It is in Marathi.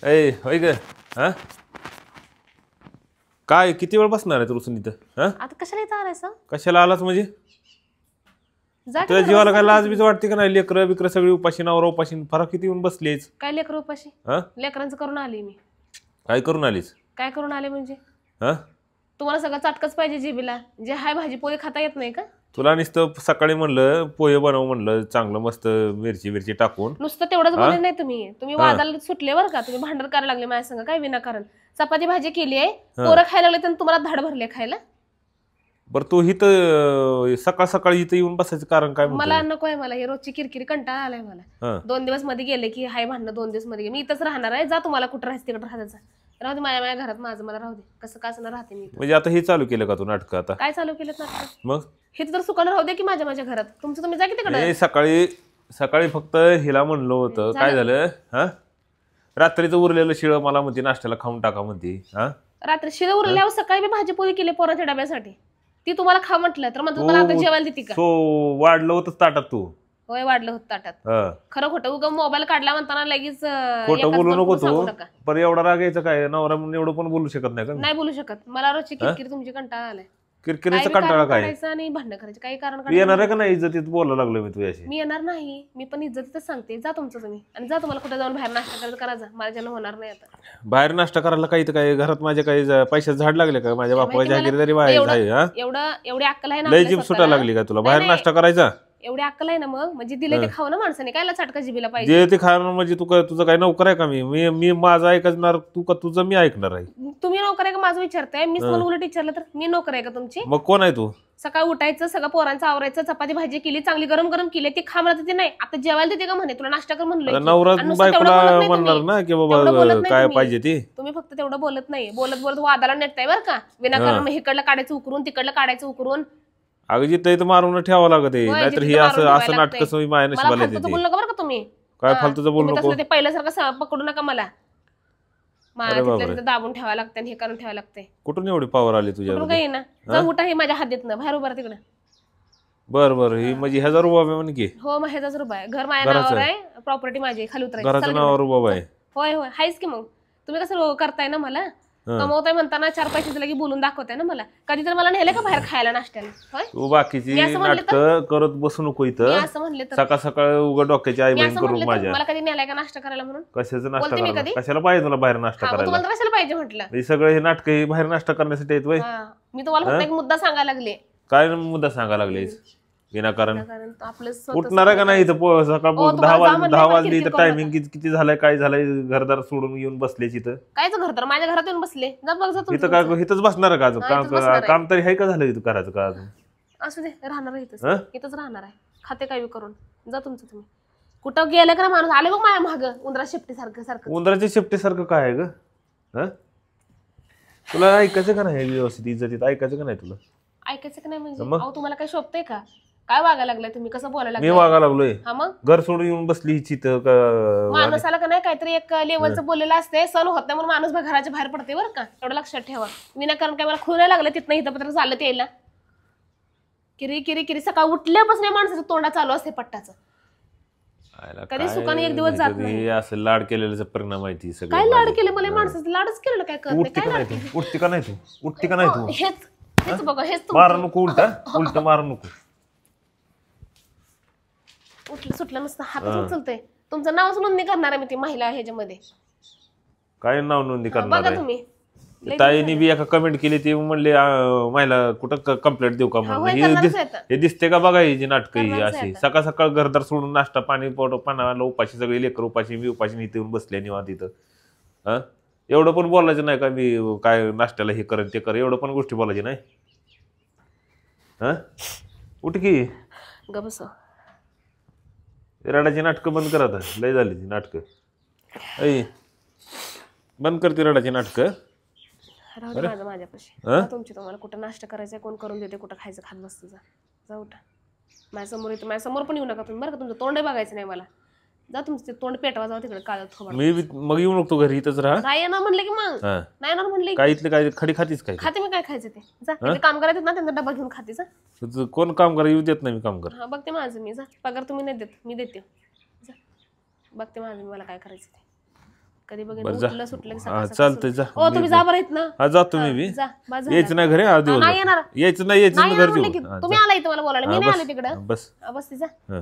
ए होय ग हा काय किती वेळ बसणार आहे तू रुसून इथं हा आता कशाला इथं आलायस? कशाला आलास म्हणजे जा की तुझ्या जरा जीवाला बसा काय ना लाज तुम्ही. बीज वाटते का नाही लेकरं बिकरं सगळी उपाशी नवरा उपाशी फरक किती येऊन बसलीच काय लेकर उपाशी? हा लेकरांचं करून आली मी. काय करून आलीस काय करून आले म्हणजे? हा तुम्हाला सगळं चाटकच पाहिजे जिबीला. जे हाय भाजी पोळी खाता येत नाही का? तुला नुसतं सकाळी म्हणलं पोहे बनव म्हणलं चांगलं मस्त मिरची मिरची टाकून नुसतं तेवढंच हा? बोलले नाही तुम्ही हा. वादाला सुटले बरं का? तुम्ही भांडण करायला लागले माझ्या संग काय विनाकारण. चपाती भाजी केली आहे, पोरं खायला लागले तर तुम्हाला धाड भरले खायला. बरं तू इथं सकाळ सकाळी इथं येऊन बसायचं कारण काय म्हणतो मला नको आहे, मला हे रोजची किरकिरी कंटाळा आलाय मला. हा 2 दिवस मध्ये गेले की हाय भांडणं, 2 दिवस मध्ये मी इथंच राहणार आहे. जा तुम्हाला कुठं राहायचं तिकडे राहायचं. राहू दे माझ्या घरात, माझं मला राहू दे. कसं का असं राहते मी इथं. म्हणजे आता हे चालू केलं का तू नाटक आता काय चालू केलं ना? मग हे तर सुकानं राहू दे की माझ्या घरात. तुमचं तुम्ही जा की तिकडे. नाही सकाळी सकाळी फक्त हिला म्हणलं होतं काय झालं हा रात्रीचं उरलेलं शिळं मला म्हणते नाश्त्याला खाऊन टाका म्हणते हा रात्री शिळ उरल्यावर सकाळी मी भाजी पोळी केली पोरांच्या डब्यासाठी. ती तुम्हाला खा म्हटलं तर मग तुम्हाला आता जेवायला देते का? सो वाढलं होतं ताटात तू होय वाढलं होत ताटात. हा खरं खोटं उगा मोबाईल काढला म्हणताना लगेच खोटं एकाच बोलू दोन नको सांगू तू नका. पण एवढा राग यायचं काय नवरा म्हणून एवढं पण बोलू शकत नाही का नाही बोलू शकत. मला रोजची किरकिरी तुमची कंटाळा आलाय. किरकिरीचा कंटाळा काय काढायचं आणि भांडण करायचं काही कारण तू काढायचं. येणार आहे का नाही इज्जतीत बोलायला लागलो मी तुझ्याशी मी येणार नाही. मी पण इज्जतीतच सांगते. जा तुमचं तुम्ही आणि जा तुम्हाला कुठे जाऊन बाहेर नाश्ता करायचं करा जा. माझ्यानं होणार नाही आता. बाहेर नाश्ता करायला काही तर काय घरात माझ्या काही पैशाचं झाड लागले का माझ्या बापाच्या जागीरदारी बाहेर आहे हा एवढी अक्कल आहे ना लय आपल्या जीभ स्वतःला? सुटा लागली का तुला बाहेर नाही, नाश्ता करायचा एवढी अक्कल आहे ना मग म्हणजे दिले ते खाऊ ना माणसाने कायला चटका जिबीला पाहिजे. जे ते खाणं म्हणजे तू तुझं काय नोकर आहे का मी मी मी माझं ऐकणार तू का तुझं मी ऐकणार आहे तुम्ही नोकर आहे का माझं विचारताय? मीच मला उलट विचारलं तर मी नोकर आहे का तुमची? मग कोण आहे तू सकाळी उठायचं सगळं पोरांचं आवरायचं चपाती भाजी केली चांगली गरम गरम केली ती खा म्हणत होती. नाही आता जेवायला देते का म्हणे तुला नाश्ता कर म्हणलं की. नवरा आणि नुसतं तेवढं बायकोला बोलत नाही म्हणणार तुम्ही. ना की तेवढं बाबा बोलत नाही काय तुम्ही. पाहिजे ती तुम्ही फक्त तेवढं बोलत नाही. बोलत बोलत वादाला नेटताय बरं का विनाकारण. मग इकडलं काढायचं उकरून तिकडलं काढायचं उकरून. अगं जिथं इथं मारून ठेवावं लागत आहे होय, नाहीतर जिथं हे मारून असं ठेवायला असं लागतंय. नाटक माझ्या मला नशिबाला फालतूचं येते बोलू नका बरं का तुम्ही. काय फालतूचं बोलू तुम्ही नको तसलं ते पहिल्यासारखं पकडू नका मला. अरे तिथल्या बापरे. तिथं दाबून ठेवायला लागतं आणि हे करून ठेवायला लागतंय. कुठून एवढी पॉवर आली कुठून तुझ्यामध्ये काही ना जा उठा हे माझ्या हातात बाहेर उभा तिकडे. बर बर ही म्हणजे 1000 रुपये म्हणे की हो मग ह्याचाच रुपये आहे. घर माझ्या नावावर आहे. प्रॉपर्टी माझी खाली उतरायची. घराचं नावावर रुबाब आहे होय होय हायच की मग. तुम्ही कसं करताय ना मला कमवताय म्हणताना 4 पैशाचं लगे बोलून दाखवताय ना मला. कधी तर मला नेले का बाहेर खायला नाश्त्याला? होय तू बाकीची मी असं म्हणले नाटक करत बसू नको मी इथं असं म्हणले तर सकाळ सकाळ उघड डोक्याची आई मी बहीण असं करून म्हणले तर माझ्या मला कधी नेलाय का नाश्ता करायला म्हणून? कशाचं नाश्ता बोलते मी करायला कधी? कशाला पाहिजे तुला बाहेर नाश्ता हा, मग करायला तुम्हाला तर कशाला पाहिजे म्हटलं. हे सगळं हे नाटक हे बाहेर नाश्ता करण्यासाठी येत वय हा, मी तुम्हाला फक्त एक मुद्दा सांगायला लागले. काय मुद्दा सांगायला लागले विनाकारण कारण आपलं उठणार आहे का नाही इथं सकाळ हो, 10 तुम्हाला जा वाजले म्हणलंय, 10 मला वाजले किरकिर इथं करू टायमिंग किती झालंय काय झालंय घरदार सोडून येऊन बसलेच इथं कायच घर तर माझ्या घरात येऊन बसले. जा बघ जा इथं काय इथंच बसणार आहे का अजून हा, काम इथंच बसणार आहे. काम तरी आहे का झालं इथं करायचं का अजून असू दे राहणार आहे इथंच. हं? इथंच राहणार आहे. खाते काय बी करून जा तुमचं तुम्ही. कुठं गेलं का ना माणूस आले बघ माझ्या माग उंदरा शेपटी सारखं सारखं. उंदराच्या शेपटीसारखं काय आहे ग हं? तुला ऐकायचं का नाही व्यवस्थित इज्जतीत ऐकायचं का नाही तुला ऐकायचं का नाही म्हणजे? मग? अहो तुम्हाला काय शोभतंय का? काय वागायला लागलाय तुम्ही? कसं बोलायला मी लागलाय? वागा लागलोय हा मग घर सोडून येऊन बसली हिची माणसाला का नाही काहीतरी एक लेवलचं बोललेलं असते सण होत नाही म्हणून माणूस घराच्या बाहेर पडते बरं का. एवढं लक्षात ठेवा. विनाकारण काय मला खुरायला लागलं तिथनं इथं पत्र चालत यायला. किरी किरी किरी सकाळ उठल्यापासून या माणसाचं तोंडा चालू असते पट्टाचं. कधी सुखाने एक दिवस जात नाही. असं लाड केलेल्याचा परिणाम माहिती काय सगळं लाड केले मला माणसाचं? लाडच केलं काय करत उठते काय का लाड नाही तू उठते का नाही तू उठते का नाही तू हेच हेच बघा हेच मारा नको उलटा उलट मारा नको उठलं सुटलं नुसतं हातच उचलतंय. तुमचं नावच नोंदणी करणार आहे मी ती महिला ह्याच्यामध्ये. काय नाव नोंदणी करणार बघा आहे तुम्ही ताईने बी एका कमेंट केली ती म्हणले महिला कुठं कंप्लेंट देऊ का म्हणून होय, करणारच आहे आता. हे दिसते का बघा ही जी नाटक ही करणारच आहे अशी आता. सकाळ सकाळ घरदार सोडून नाश्ता पाणी पोट पाण्याला उपाशी सगळे लेकर उपाशी मी उपाशी इथे येऊन बसले निवांत इथं हा एवढं पण बोलायचं नाही का मी काय नाश्त्याला हे करेन ते कर एवढं पण गोष्टी बोलायची नाही हा उठ की ग बस. रडाची नाटकं बंद करा आता लय झाली ती नाटकं ऐ बंद करते रडाची नाटकं राहू दे माझं माझ्यापाशी. हा? जा तुमची तुम्हाला कुठं नाश्ता करायचा कोण करून देते कुठं खायचं खात बसतं जा. जा उठा. माझ्यासमोर येतं माझ्यासमोर पण येऊ नका तुम्ही बरं का. तुमचं तोंड बघायचं नाही मला. जा तुमचं ते तोंड पेटवा जाऊ तिकडे काळ थोबड. मग येऊ नको घरी इथंच राहा नाही येणार म्हणले की मग हा नाही येणार म्हणले की काय इथले काय खडी खातीस काय खाते मी काय खायचं ते. जा इथे काम करायचं ना त्यांचा डबा घेऊन खाते जा. तुझं कोण काम करा येऊ देत नाही मी काम कर हा बघते माझं मी. जा पगार तुम्ही नाही देत मी देते. जा बघते माझं मी मला काय करायचं ते. कधी बघेन बरं, जा. उठलं सुटलं की हा, सकाळ चालतंय, जा. ओ तुम्ही जा बरं इथनं. हा जातो मी बी. जा बस झालं. यायचं नाही घरी आज दिवस नाही येणार यायचं नाही नाही येणार घरी म्हणलं की जेवून. तुम्ही आला इथं मला बोलायला मी नाही आले तिकडं बस बस तिचा हा